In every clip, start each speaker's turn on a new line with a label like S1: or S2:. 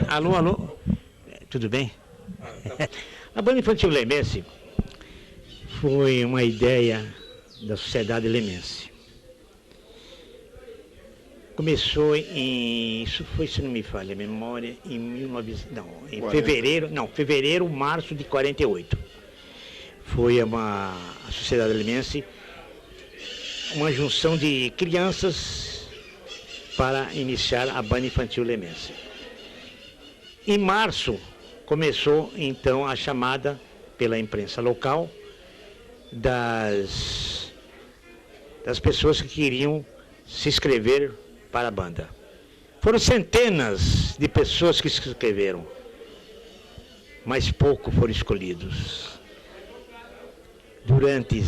S1: Alô, alô, tudo bem? A banda infantil lemense foi uma ideia da sociedade lemense. Começou isso foi, se não me falha a memória, fevereiro, março de 48. Foi a sociedade lemense, uma junção de crianças para iniciar a banda infantil lemense. Em março começou então a chamada pela imprensa local das pessoas que queriam se inscrever para a banda. Foram centenas de pessoas que se inscreveram, mas poucos foram escolhidos. Durante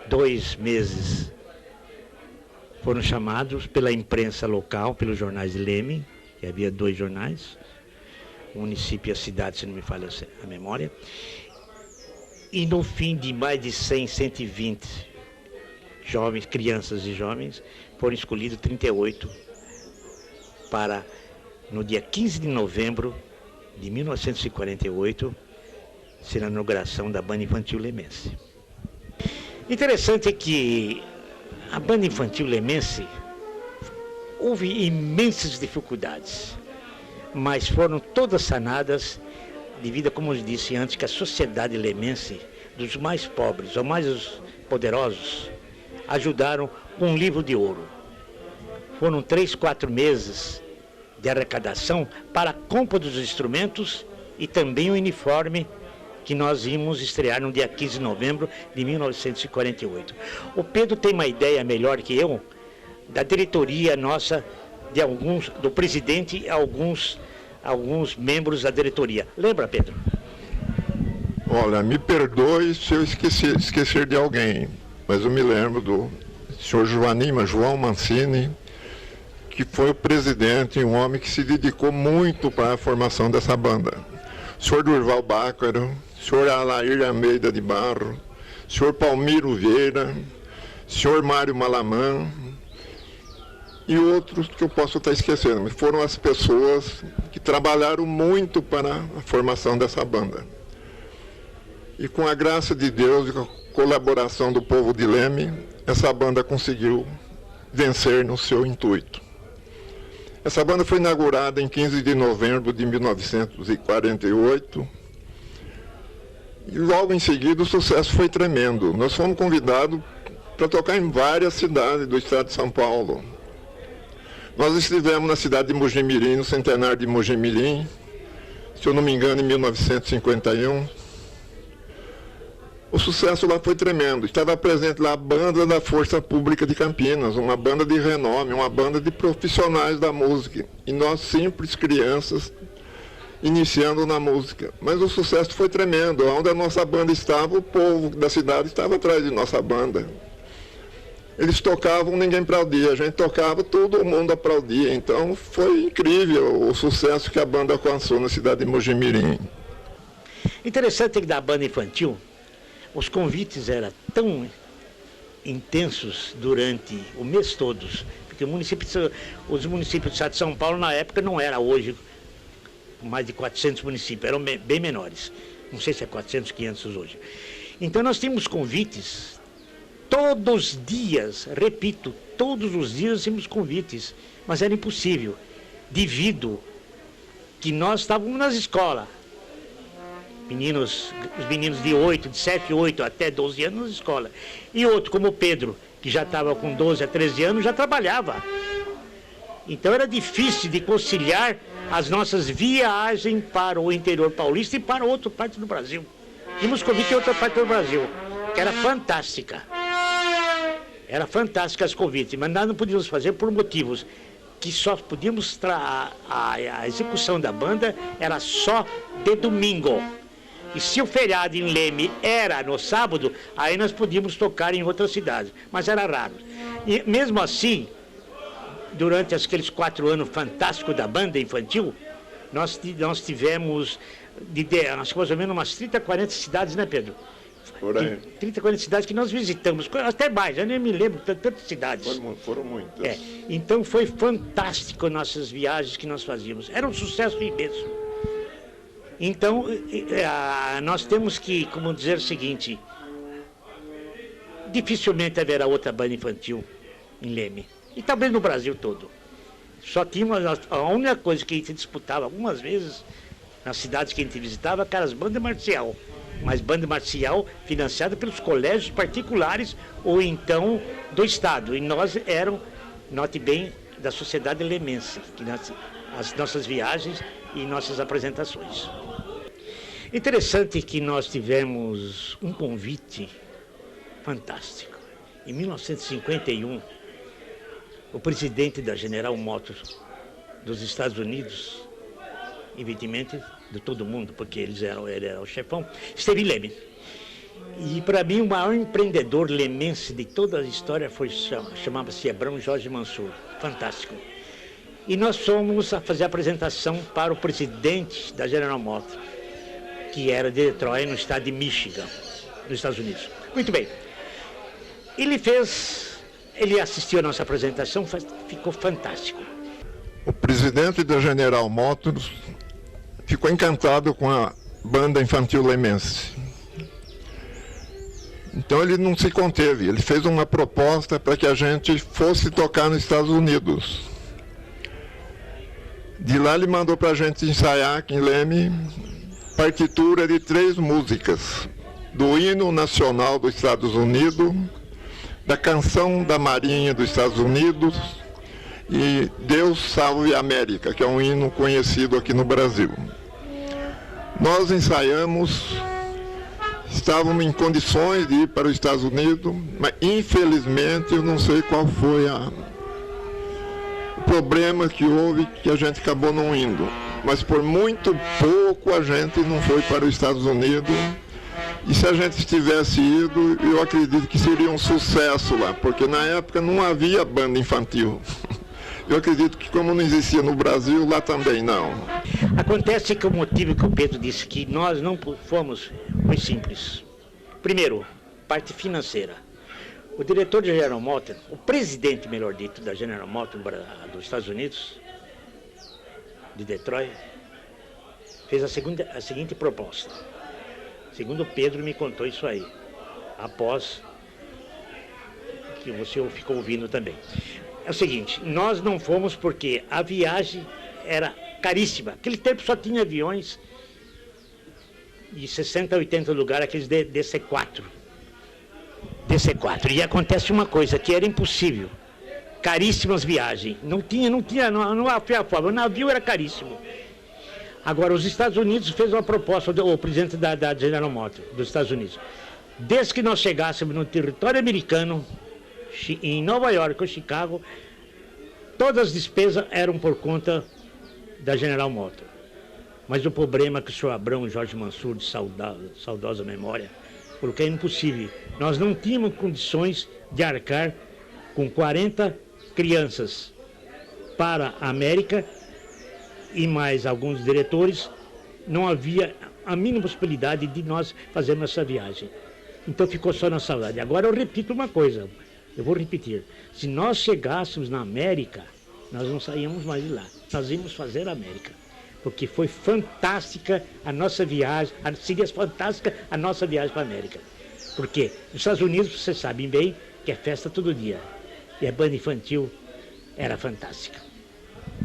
S1: 2 meses foram chamados pela imprensa local, pelos jornais de Leme, que havia 2 jornais, o município e a cidade, se não me falha a memória, e no fim de mais de 100, 120 jovens, crianças e jovens, foram escolhidos 38 para, no dia 15 de novembro de 1948, ser a inauguração da banda infantil lemense. Interessante é que a banda infantil lemense houve imensas dificuldades, mas foram todas sanadas devido, como eu disse antes, que a sociedade lemense, dos mais pobres aos mais poderosos, ajudaram com um livro de ouro. Foram 3, 4 meses de arrecadação para a compra dos instrumentos e também o uniforme que nós íamos estrear no dia 15 de novembro de 1948. O Pedro tem uma ideia melhor que eu da diretoria nossa, do presidente e alguns membros da diretoria. Lembra, Pedro?
S2: Olha, me perdoe se eu esquecer de alguém, mas eu me lembro do senhor João Mancini, que foi o presidente, um homem que se dedicou muito para a formação dessa banda. O senhor Durval Bácaro, o senhor Alair Almeida de Barro, o senhor Palmiro Vieira, o senhor Mário Malamã e outros que eu posso estar esquecendo, mas foram as pessoas que trabalharam muito para a formação dessa banda. E com a graça de Deus e com a colaboração do povo de Leme, essa banda conseguiu vencer no seu intuito. Essa banda foi inaugurada em 15 de novembro de 1948 e logo em seguida o sucesso foi tremendo. Nós fomos convidados para tocar em várias cidades do estado de São Paulo. Nós estivemos na cidade de Mojimirim, no centenário de Mojimirim, se eu não me engano, em 1951. O sucesso lá foi tremendo. Estava presente lá a banda da Força Pública de Campinas, uma banda de renome, uma banda de profissionais da música. E nós, simples crianças, iniciando na música. Mas o sucesso foi tremendo. Onde a nossa banda estava, o povo da cidade estava atrás de nossa banda. Eles tocavam, ninguém aplaudia. A gente tocava, todo mundo aplaudia. Então foi incrível o sucesso que a banda alcançou na cidade de Mojimirim.
S1: Interessante que da banda infantil, os convites eram tão intensos durante o mês todo, porque os municípios do estado de São Paulo, na época, não era hoje mais de 400 municípios, eram bem menores. Não sei se é 400, 500 hoje. Então nós tínhamos convites todos os dias, repito, todos os dias tínhamos convites, mas era impossível, devido que nós estávamos nas escolas. Os meninos de 7, 8 até 12 anos na escola. E outro, como o Pedro, que já estava com 12 a 13 anos, já trabalhava. Então era difícil de conciliar as nossas viagens para o interior paulista e para outra parte do Brasil. Tínhamos convite em outra parte do Brasil, que era fantástica. Era fantástica as convites, mas nós não podíamos fazer por motivos que só podíamos... A execução da banda era só de domingo. E se o feriado em Leme era no sábado, aí nós podíamos tocar em outras cidades, mas era raro. E mesmo assim, durante aqueles 4 anos fantásticos da banda infantil, nós tivemos, acho que mais ou menos umas 30, 40 cidades, né, Pedro?
S2: Por aí.
S1: 30, 40 cidades que nós visitamos, até mais, eu nem me lembro, tantas cidades.
S2: Foram muitas.
S1: Então foi fantástico nossas viagens que nós fazíamos, era um sucesso imenso. Então, nós temos que, como dizer o seguinte, dificilmente haverá outra banda infantil em Leme, e talvez no Brasil todo. Só tínhamos, a única coisa que a gente disputava algumas vezes, nas cidades que a gente visitava, eram as bandas marcial. Mas banda marcial financiada pelos colégios particulares ou então do Estado. E nós éramos, note bem, da sociedade lemense, que as nossas viagens e nossas apresentações. Interessante que nós tivemos um convite fantástico. Em 1951, o presidente da General Motors dos Estados Unidos, evidentemente de todo mundo, porque ele era o chefão, esteve em Leme. E para mim o maior empreendedor lemense de toda a história chamava-se Abrão Jorge Mansur, fantástico. E nós fomos a fazer a apresentação para o presidente da General Motors, que era de Detroit, no estado de Michigan, nos Estados Unidos. Muito bem. Ele assistiu a nossa apresentação, ficou fantástico.
S2: O presidente da General Motors ficou encantado com a banda infantil lemense. Então ele não se conteve, ele fez uma proposta para que a gente fosse tocar nos Estados Unidos. De lá ele mandou para a gente ensaiar aqui em Leme partitura de 3 músicas, do hino nacional dos Estados Unidos, da canção da Marinha dos Estados Unidos e Deus Salve a América, que é um hino conhecido aqui no Brasil. Nós ensaiamos, estávamos em condições de ir para os Estados Unidos, mas infelizmente eu não sei qual foi o problema que houve que a gente acabou não indo. Mas por muito pouco a gente não foi para os Estados Unidos. E se a gente tivesse ido, eu acredito que seria um sucesso lá, porque na época não havia banda infantil. Eu acredito que como não existia no Brasil, lá também não.
S1: Acontece que o motivo que o Pedro disse que nós não fomos foi simples. Primeiro, parte financeira. O diretor de General Motors, o presidente, melhor dito, da General Motors dos Estados Unidos, de Detroit, fez a seguinte proposta. Segundo Pedro me contou isso aí, após que você ficou ouvindo também. É o seguinte, nós não fomos porque a viagem era caríssima. Aquele tempo só tinha aviões de 60 a 80 lugares, aqueles DC-4. DC-4. E acontece uma coisa, que era impossível. Caríssimas viagens. Não havia forma. O navio era caríssimo. Agora, os Estados Unidos fez uma proposta, o presidente da General Motors dos Estados Unidos. Desde que nós chegássemos no território americano, em Nova York ou Chicago, todas as despesas eram por conta da General Motors. Mas o problema é que o senhor Abrão Jorge Mansur, de saudosa memória, falou que é impossível. Nós não tínhamos condições de arcar com 40 crianças para a América e mais alguns diretores. Não havia a mínima possibilidade de nós fazermos essa viagem. Então ficou só na saudade. Agora eu repito uma coisa, eu vou repetir. Se nós chegássemos na América, nós não saíamos mais de lá. Nós íamos fazer a América. Porque foi fantástica a nossa viagem, seria fantástica a nossa viagem para a América. Porque nos Estados Unidos, vocês sabem bem, que é festa todo dia. E a banda infantil era fantástica.